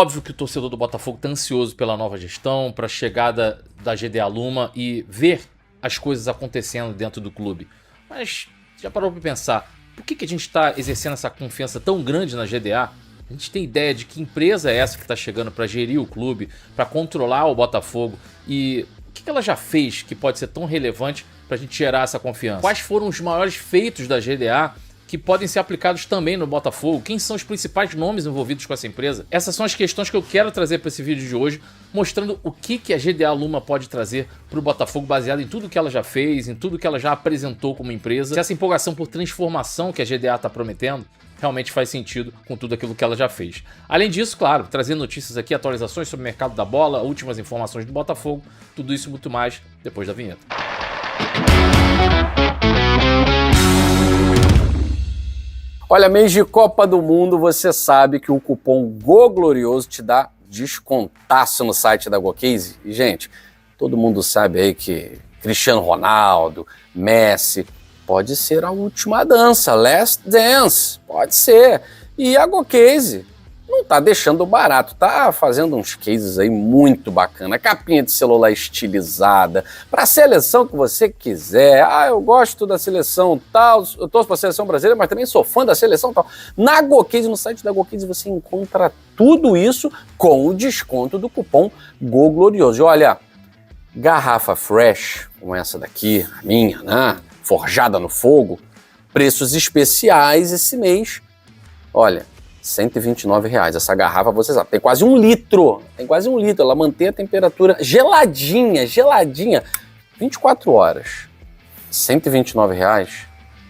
Óbvio que o torcedor do Botafogo está ansioso pela nova gestão, para a chegada da GDA Luma e ver as coisas acontecendo dentro do clube. Mas já parou para pensar, por que a gente está exercendo essa confiança tão grande na GDA? A gente tem ideia de que empresa é essa que está chegando para gerir o clube, para controlar o Botafogo, e o que ela já fez que pode ser tão relevante para a gente gerar essa confiança? Quais foram os maiores feitos da GDA que podem ser aplicados também no Botafogo? Quem são os principais nomes envolvidos com essa empresa? Essas são as questões que eu quero trazer para esse vídeo de hoje, mostrando o que a GDA Luma pode trazer para o Botafogo, baseado em tudo que ela já fez, em tudo que ela já apresentou como empresa. Se essa empolgação por transformação que a GDA está prometendo realmente faz sentido com tudo aquilo que ela já fez. Além disso, claro, trazendo notícias aqui, atualizações sobre o mercado da bola, últimas informações do Botafogo, tudo isso e muito mais depois da vinheta. Olha, mês de Copa do Mundo, você sabe que o cupom GOLORIOSO te dá descontaço no site da GoCase. E, gente, todo mundo sabe aí que Cristiano Ronaldo, Messi, pode ser a última dança, last dance, pode ser. E a GoCase não tá deixando barato, tá fazendo uns cases aí muito bacana, capinha de celular estilizada, para a seleção que você quiser. Eu gosto da seleção tal, eu torço para a seleção brasileira, mas também sou fã da seleção tal. Na GoCase, no site da GoCase, você encontra tudo isso com o desconto do cupom GOLORIOSO. E olha, garrafa fresh, como essa daqui, a minha, né? Forjada no fogo, preços especiais esse mês. Olha, R$129. Essa garrafa, você sabe, tem quase 1 litro. Tem quase 1 litro. Ela mantém a temperatura geladinha, 24 horas. R$129.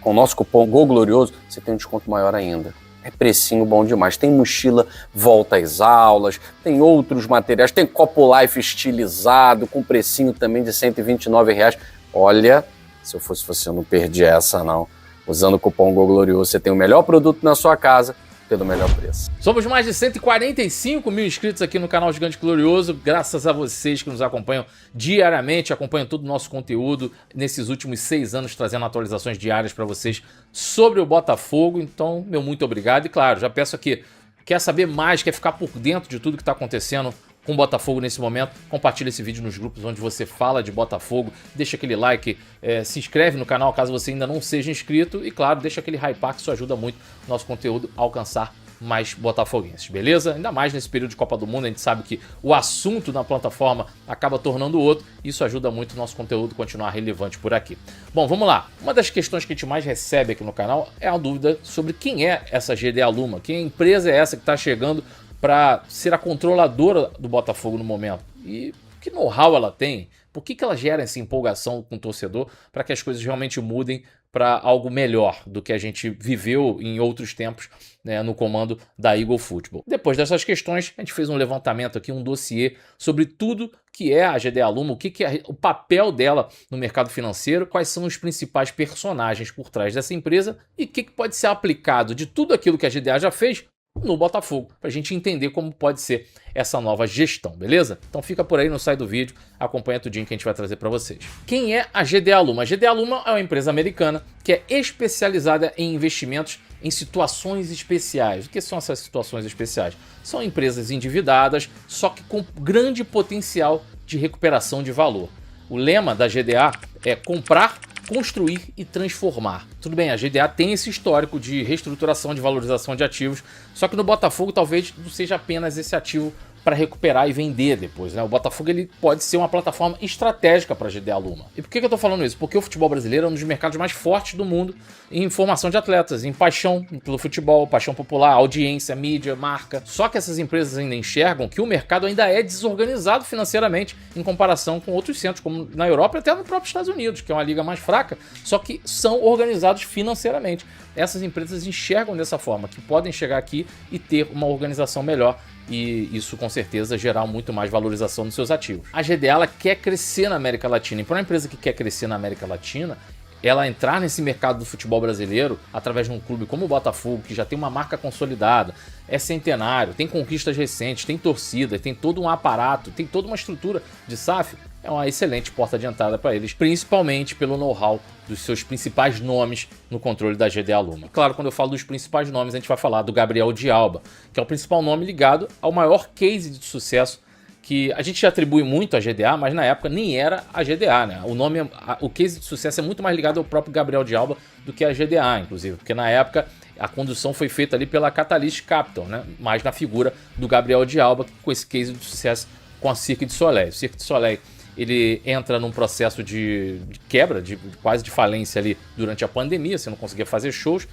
Com o nosso cupom GOLORIOSO, você tem um desconto maior ainda. É precinho bom demais. Tem mochila volta às aulas, tem outros materiais, tem copo Life estilizado, com precinho também de R$129. Olha, se eu fosse você, eu não perdi essa, não. Usando o cupom GOLORIOSO, você tem o melhor produto na sua casa, pelo melhor preço. Somos mais de 145 mil inscritos aqui no canal Gigante Glorioso, graças a vocês que nos acompanham diariamente, acompanham todo o nosso conteúdo nesses últimos 6 anos, trazendo atualizações diárias para vocês sobre o Botafogo. Então, meu muito obrigado. E claro, já peço aqui, quer saber mais, quer ficar por dentro de tudo que está acontecendo com o Botafogo nesse momento, compartilha esse vídeo nos grupos onde você fala de Botafogo, deixa aquele like, se inscreve no canal caso você ainda não seja inscrito e, claro, deixa aquele hype que isso ajuda muito o nosso conteúdo a alcançar mais botafoguenses, beleza? Ainda mais nesse período de Copa do Mundo, a gente sabe que o assunto na plataforma acaba tornando outro, e isso ajuda muito o nosso conteúdo a continuar relevante por aqui. Bom, vamos lá. Uma das questões que a gente mais recebe aqui no canal é a dúvida sobre quem é essa GDA Luma, que empresa é essa que está chegando para ser a controladora do Botafogo no momento. E que know-how ela tem? Por que ela gera essa empolgação com o torcedor para que as coisas realmente mudem para algo melhor do que a gente viveu em outros tempos, né, no comando da Eagle Football? Depois dessas questões, a gente fez um levantamento aqui, um dossiê sobre tudo que é a GDA Luma, o que é o papel dela no mercado financeiro, quais são os principais personagens por trás dessa empresa e o que pode ser aplicado de tudo aquilo que a GDA já fez no Botafogo, para a gente entender como pode ser essa nova gestão, beleza? Então fica por aí, não sai do vídeo, acompanha tudinho que a gente vai trazer para vocês. Quem é a GDA Luma? A GDA Luma é uma empresa americana que é especializada em investimentos em situações especiais. O que são essas situações especiais? São empresas endividadas, só que com grande potencial de recuperação de valor. O lema da GDA é comprar, construir e transformar. Tudo bem, a GDA tem esse histórico de reestruturação, de valorização de ativos, só que no Botafogo talvez não seja apenas esse ativo para recuperar e vender depois, né? O Botafogo ele pode ser uma plataforma estratégica para a GDA Luma. E por que eu estou falando isso? Porque o futebol brasileiro é um dos mercados mais fortes do mundo em formação de atletas, em paixão pelo futebol, paixão popular, audiência, mídia, marca. Só que essas empresas ainda enxergam que o mercado ainda é desorganizado financeiramente em comparação com outros centros, como na Europa e até no próprio Estados Unidos, que é uma liga mais fraca, só que são organizados financeiramente. Essas empresas enxergam dessa forma, que podem chegar aqui e ter uma organização melhor, e isso com certeza gerar muito mais valorização dos seus ativos. A GDA ela quer crescer na América Latina, e para uma empresa que quer crescer na América Latina, ela entrar nesse mercado do futebol brasileiro através de um clube como o Botafogo, que já tem uma marca consolidada, é centenário, tem conquistas recentes, tem torcida, tem todo um aparato, tem toda uma estrutura de SAF, é uma excelente porta de entrada para eles, principalmente pelo know-how dos seus principais nomes no controle da GDA Luma. Claro, quando eu falo dos principais nomes, a gente vai falar do Gabriel de Alba, que é o principal nome ligado ao maior case de sucesso que a gente atribui muito à GDA, mas na época nem era a GDA, né? O case de sucesso é muito mais ligado ao próprio Gabriel de Alba do que a GDA, inclusive, porque na época a condução foi feita ali pela Catalyst Capital, né? Mais na figura do Gabriel de Alba, com esse case de sucesso com a Cirque du Soleil. O Cirque du Soleil, ele entra num processo de quebra, quase de falência ali durante a pandemia, você não conseguia fazer shows,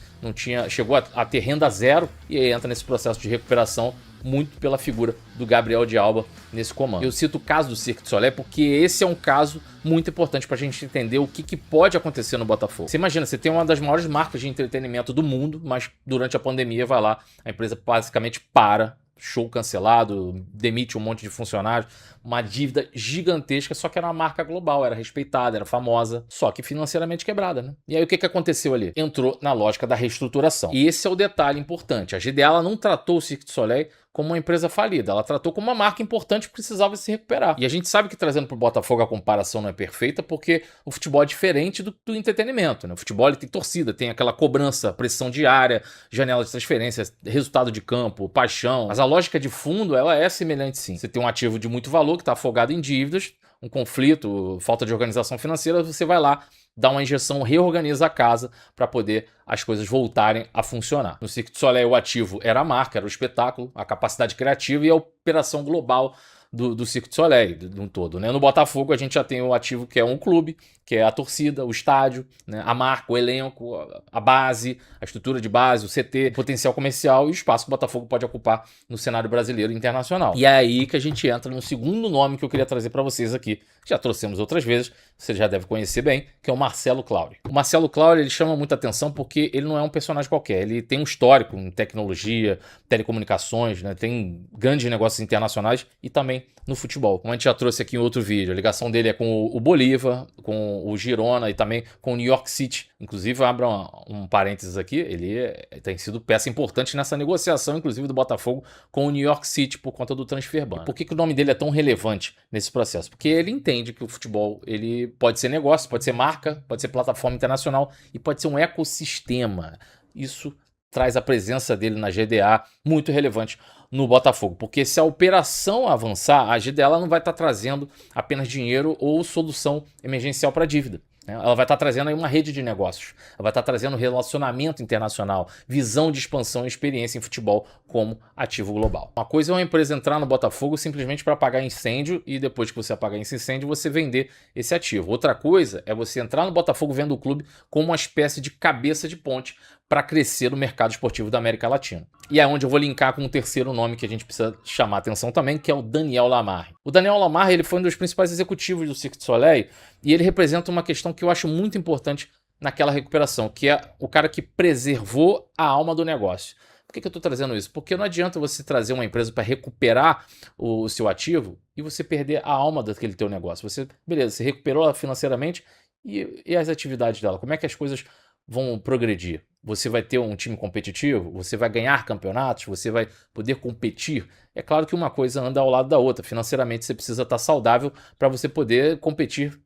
chegou a ter renda zero, e aí entra nesse processo de recuperação muito pela figura do Gabriel de Alba nesse comando. Eu cito o caso do Cirque du Soleil porque esse é um caso muito importante para a gente entender o que pode acontecer no Botafogo. Você imagina, você tem uma das maiores marcas de entretenimento do mundo, mas durante a pandemia vai lá, a empresa basicamente para, show cancelado, demite um monte de funcionários, uma dívida gigantesca, só que era uma marca global, era respeitada, era famosa, só que financeiramente quebrada, né? E aí o que aconteceu ali? Entrou na lógica da reestruturação. E esse é o detalhe importante. A GDA ela não tratou o Cirque du Soleil como uma empresa falida, ela tratou como uma marca importante que precisava se recuperar. E a gente sabe que trazendo para o Botafogo a comparação não é perfeita, porque o futebol é diferente do entretenimento, né? O futebol ele tem torcida, tem aquela cobrança, pressão diária, janela de transferências, resultado de campo, paixão. Mas a lógica de fundo ela é semelhante sim. Você tem um ativo de muito valor que está afogado em dívidas, um conflito, falta de organização financeira, você vai lá, dá uma injeção, reorganiza a casa para poder as coisas voltarem a funcionar. No Cirque du Soleil o ativo era a marca, era o espetáculo, a capacidade criativa e a operação global do Cirque du Soleil, no todo, né? No Botafogo a gente já tem o ativo que é um clube, que é a torcida, o estádio, né? A marca, o elenco, a base, a estrutura de base, o CT, o potencial comercial e o espaço que o Botafogo pode ocupar no cenário brasileiro e internacional. E é aí que a gente entra no segundo nome que eu queria trazer para vocês aqui, já trouxemos outras vezes, você já deve conhecer bem, que é o Marcelo Claure. O Marcelo Claure ele chama muita atenção porque ele não é um personagem qualquer, ele tem um histórico em tecnologia, telecomunicações, né? Tem grandes negócios internacionais e também no futebol. Como a gente já trouxe aqui em outro vídeo, a ligação dele é com o Bolívar, com o Girona e também com o New York City. Inclusive, abra um parênteses aqui, ele tem sido peça importante nessa negociação, inclusive do Botafogo com o New York City por conta do transfer ban. Por que o nome dele é tão relevante nesse processo? Porque ele entende que o futebol ele pode ser negócio, pode ser marca, pode ser plataforma internacional e pode ser um ecossistema. Isso traz a presença dele na GDA muito relevante no Botafogo, porque se a operação avançar, a GDA ela não vai estar trazendo apenas dinheiro ou solução emergencial para a dívida. Ela vai estar trazendo aí uma rede de negócios, ela vai estar trazendo relacionamento internacional, visão de expansão e experiência em futebol como ativo global. Uma coisa é uma empresa entrar no Botafogo simplesmente para apagar incêndio e depois que você apagar esse incêndio você vender esse ativo. Outra coisa é você entrar no Botafogo vendo o clube como uma espécie de cabeça de ponte para crescer no mercado esportivo da América Latina. E é onde eu vou linkar com o terceiro nome que a gente precisa chamar a atenção também, que é o Daniel Lamarre. O Daniel Lamarre ele foi um dos principais executivos do Cirque du Soleil e ele representa uma questão que eu acho muito importante naquela recuperação, que é o cara que preservou a alma do negócio. Por que eu estou trazendo isso? Porque não adianta você trazer uma empresa para recuperar o seu ativo e você perder a alma daquele teu negócio. Beleza, você recuperou ela financeiramente e as atividades dela? Como é que as coisas vão progredir? Você vai ter um time competitivo? Você vai ganhar campeonatos? Você vai poder competir? É claro que uma coisa anda ao lado da outra. Financeiramente você precisa estar saudável para você poder competir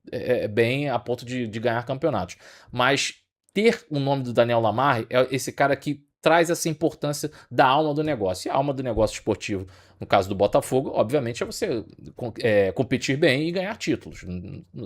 bem a ponto de ganhar campeonatos. Mas ter o nome do Daniel Lamarre é esse cara que traz essa importância da alma do negócio. E a alma do negócio esportivo, no caso do Botafogo, obviamente é você competir bem e ganhar títulos,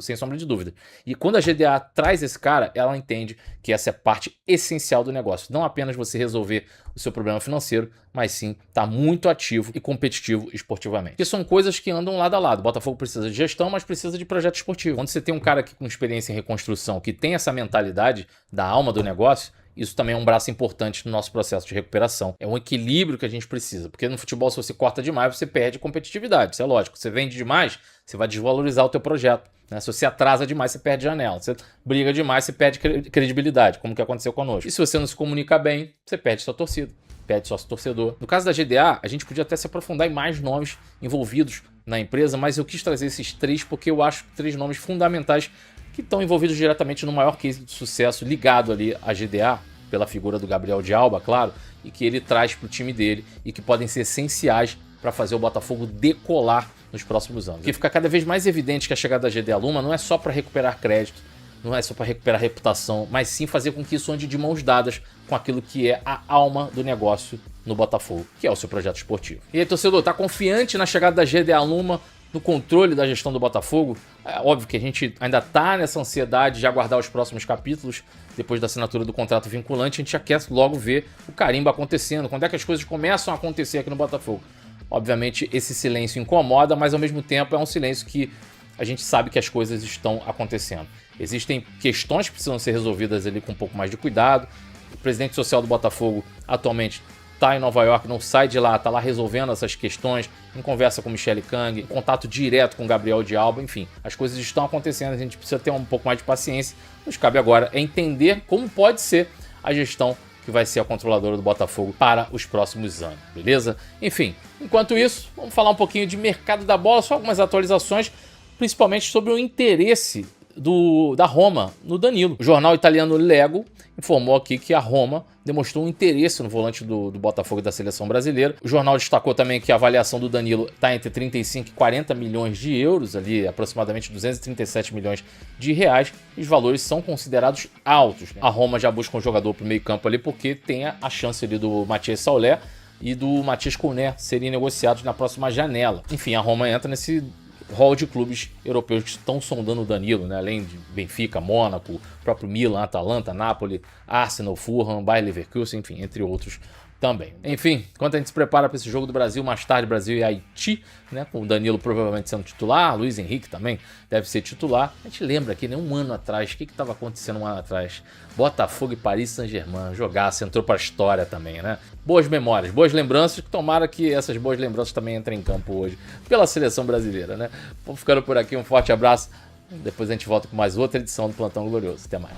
sem sombra de dúvida. E quando a GDA traz esse cara, ela entende que essa é parte essencial do negócio. Não apenas você resolver o seu problema financeiro, mas sim estar muito ativo e competitivo esportivamente. Porque são coisas que andam lado a lado. O Botafogo precisa de gestão, mas precisa de projeto esportivo. Quando você tem um cara aqui com experiência em reconstrução, que tem essa mentalidade da alma do negócio, isso também é um braço importante no nosso processo de recuperação. É um equilíbrio que a gente precisa, porque no futebol, se você corta demais, você perde competitividade, isso é lógico. Você vende demais, você vai desvalorizar o teu projeto, né? Se você atrasa demais, você perde janela. Se você briga demais, você perde credibilidade, como que aconteceu conosco. E se você não se comunica bem, você perde sua torcida, perde sócio torcedor. No caso da GDA, a gente podia até se aprofundar em mais nomes envolvidos na empresa, mas eu quis trazer esses três porque eu acho 3 nomes fundamentais que estão envolvidos diretamente no maior case de sucesso ligado ali à GDA, pela figura do Gabriel de Alba, claro, e que ele traz para o time dele e que podem ser essenciais para fazer o Botafogo decolar nos próximos anos. Porque fica cada vez mais evidente que a chegada da GD Aluma não é só para recuperar crédito, não é só para recuperar reputação, mas sim fazer com que isso ande de mãos dadas com aquilo que é a alma do negócio no Botafogo, que é o seu projeto esportivo. E aí, torcedor, tá confiante na chegada da GD Aluma, no controle da gestão do Botafogo? É óbvio que a gente ainda tá nessa ansiedade de aguardar os próximos capítulos. Depois da assinatura do contrato vinculante, a gente já quer logo ver o carimbo acontecendo. Quando é que as coisas começam a acontecer aqui no Botafogo? Obviamente, esse silêncio incomoda, mas ao mesmo tempo é um silêncio que a gente sabe que as coisas estão acontecendo. Existem questões que precisam ser resolvidas ali com um pouco mais de cuidado. O presidente social do Botafogo atualmente está em Nova York, não sai de lá, está lá resolvendo essas questões, em conversa com Michele Kang, em contato direto com Gabriel de Alba, enfim, as coisas estão acontecendo, a gente precisa ter um pouco mais de paciência. Nos cabe agora é entender como pode ser a gestão que vai ser a controladora do Botafogo para os próximos anos, beleza? Enfim, enquanto isso, vamos falar um pouquinho de mercado da bola, só algumas atualizações, principalmente sobre o interesse da Roma no Danilo. O jornal italiano Lego informou aqui que a Roma demonstrou um interesse no volante do Botafogo e da seleção brasileira. O jornal destacou também que a avaliação do Danilo está entre 35 e 40 milhões de euros, ali aproximadamente 237 milhões de reais, e os valores são considerados altos, né? A Roma já busca um jogador para o meio campo ali porque tem a chance ali do Mathias Saulé e do Mathias Cunha serem negociados na próxima janela. Enfim, a Roma entra nesse hall de clubes europeus que estão sondando o Danilo, né? Além de Benfica, Mônaco, próprio Milan, Atalanta, Napoli, Arsenal, Fulham, Bayer Leverkusen, enfim, entre outros também. Enfim, enquanto a gente se prepara para esse jogo do Brasil, mais tarde Brasil e Haiti, né, com o Danilo provavelmente sendo titular, Luiz Henrique também deve ser titular. A gente lembra que, né, um ano atrás, o que estava acontecendo um ano atrás? Botafogo e Paris Saint-Germain, jogasse, entrou para a história também, né? Boas memórias, boas lembranças, que tomara que essas boas lembranças também entrem em campo hoje pela seleção brasileira, né? Vou ficando por aqui, um forte abraço, depois a gente volta com mais outra edição do Plantão Glorioso. Até mais.